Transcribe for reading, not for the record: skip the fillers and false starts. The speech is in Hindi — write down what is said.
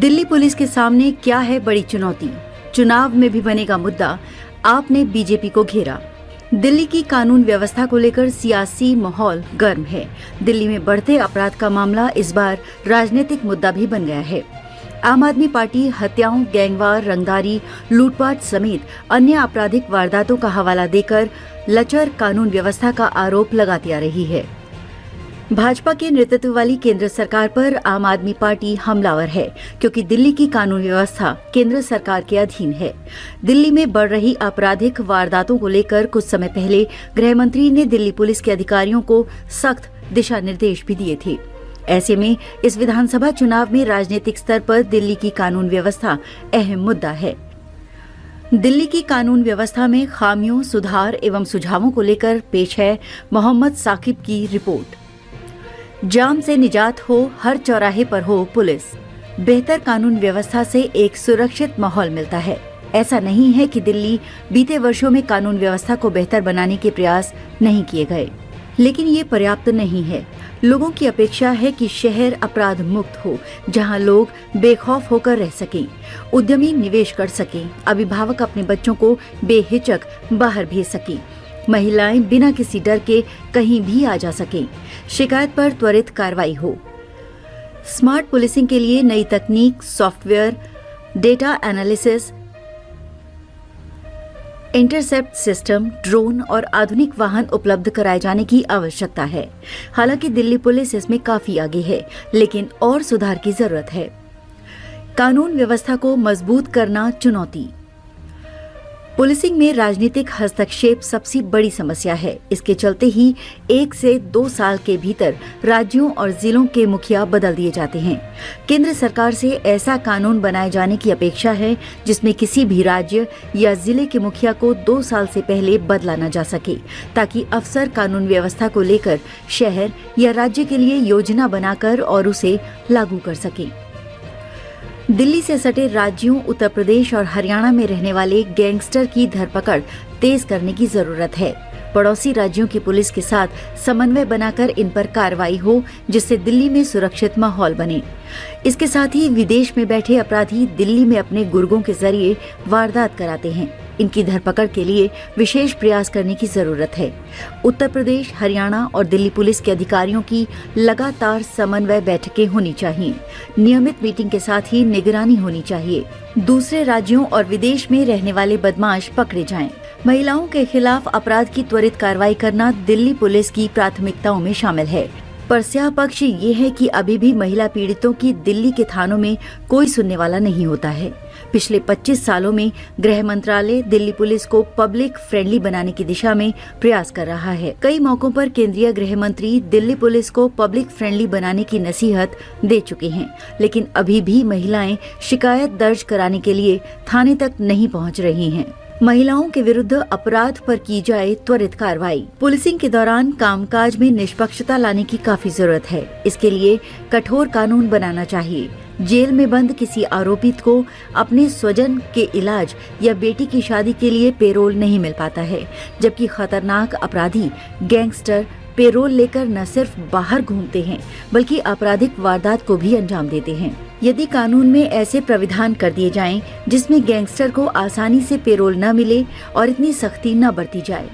दिल्ली पुलिस के सामने क्या है बड़ी चुनौती? चुनाव में भी बनेगा मुद्दा, आपने बीजेपी को घेरा। दिल्ली की कानून व्यवस्था को लेकर सियासी माहौल गर्म है। दिल्ली में बढ़ते अपराध का मामला इस बार राजनीतिक मुद्दा भी बन गया है। आम आदमी पार्टी हत्याओं, गैंगवार, रंगदारी, लूटपाट समेत अन्य आपराधिक वारदातों का हवाला देकर लचर कानून व्यवस्था का आरोप लगाती आ रही है। भाजपा के नेतृत्व वाली केंद्र सरकार पर आम आदमी पार्टी हमलावर है, क्योंकि दिल्ली की कानून व्यवस्था केंद्र सरकार के अधीन है। दिल्ली में बढ़ रही आपराधिक वारदातों को लेकर कुछ समय पहले गृह मंत्री ने दिल्ली पुलिस के अधिकारियों को सख्त दिशा निर्देश भी दिए थे। ऐसे में इस विधानसभा चुनाव में राजनीतिक स्तर पर दिल्ली की कानून व्यवस्था अहम मुद्दा है। दिल्ली की कानून व्यवस्था में खामियों, सुधार एवं सुझावों को लेकर पेश है मोहम्मद साकिब की रिपोर्ट। जाम से निजात हो, हर चौराहे पर हो पुलिस। बेहतर कानून व्यवस्था से एक सुरक्षित माहौल मिलता है। ऐसा नहीं है कि दिल्ली बीते वर्षों में कानून व्यवस्था को बेहतर बनाने के प्रयास नहीं किए गए, लेकिन ये पर्याप्त नहीं है। लोगों की अपेक्षा है कि शहर अपराध मुक्त हो, जहां लोग बेखौफ होकर रह सकें, उद्यमी निवेश कर सकें, अभिभावक अपने बच्चों को बेहिचक बाहर भेज सकें, महिलाएं बिना किसी डर के कहीं भी आ जा सकें, शिकायत पर त्वरित कार्रवाई हो। स्मार्ट पुलिसिंग के लिए नई तकनीक, software, data analysis, intercept system, drone और आधुनिक वाहन उपलब्ध कराए जाने की आवश्यकता है। हालांकि दिल्ली पुलिस इसमें काफी आगे है, लेकिन और सुधार की जरूरत है। कानून व्यवस्था को मजबूत करना चुनौती। पुलिसिंग में राजनीतिक हस्तक्षेप सबसे बड़ी समस्या है। इसके चलते ही 1 से 2 साल के भीतर राज्यों और जिलों के मुखिया बदल दिए जाते हैं। केंद्र सरकार से ऐसा कानून बनाए जाने की अपेक्षा है जिसमें किसी भी राज्य या जिले के मुखिया को 2 साल से पहले बदला न जा सके, ताकि अफसर कानून व्यवस्था को लेकर शहर या राज्य के लिए योजना बनाकर और उसे लागू कर सके। दिल्ली से सटे राज्यों उत्तर प्रदेश और हरियाणा में रहने वाले गैंगस्टर की धरपकड़ तेज करने की जरूरत है। पड़ोसी राज्यों की पुलिस के साथ समन्वय बनाकर इन पर कार्रवाई हो, जिससे दिल्ली में सुरक्षित माहौल बने। इसके साथ ही विदेश में बैठे अपराधी दिल्ली में अपने गुर्गों के जरिए वारदात कराते हैं। इनकी धरपकड़ के लिए विशेष प्रयास करने की जरूरत है। उत्तर प्रदेश, हरियाणा और दिल्ली पुलिस के अधिकारियों की लगातार समन्वय बैठकें होनी चाहिए। नियमित मीटिंग के साथ ही निगरानी होनी चाहिए। दूसरे राज्यों और विदेश में रहने वाले बदमाश पकड़े जाएं। महिलाओं के खिलाफ अपराध की त्वरित कार्रवाई करना दिल्ली पुलिस की प्राथमिकताओं में शामिल है। पर स्याह पक्ष ये है कि अभी भी महिला पीड़ितों की दिल्ली के थानों में कोई सुनने वाला नहीं होता है। पिछले 25 सालों में गृह मंत्रालय दिल्ली पुलिस को पब्लिक फ्रेंडली बनाने की दिशा में प्रयास कर रहा है। कई मौकों पर केंद्रीय गृह मंत्री दिल्ली पुलिस को पब्लिक फ्रेंडली बनाने की नसीहत दे चुके हैं, लेकिन अभी भी महिलाएं शिकायत दर्ज कराने के लिए थाने तक नहीं पहुंच रही हैं। महिलाओं के विरुद्ध अपराध पर की जाए त्वरित कार्रवाई। पुलिसिंग के दौरान कामकाज में निष्पक्षता लाने की काफी जरूरत है। इसके लिए कठोर कानून बनाना चाहिए। जेल में बंद किसी आरोपित को अपने स्वजन के इलाज या बेटी की शादी के लिए पेरोल नहीं मिल पाता है, जबकि खतरनाक अपराधी गैंगस्टर पेरोल लेकर न सिर्फ बाहर घूमते हैं, बल्कि आपराधिक वारदात को भी अंजाम देते हैं। यदि कानून में ऐसे प्राविधान कर दिए जाएं, जिसमें गैंगस्टर को आसानी से पेरोल न मिले और इतनी सख्ती न बरती जाए,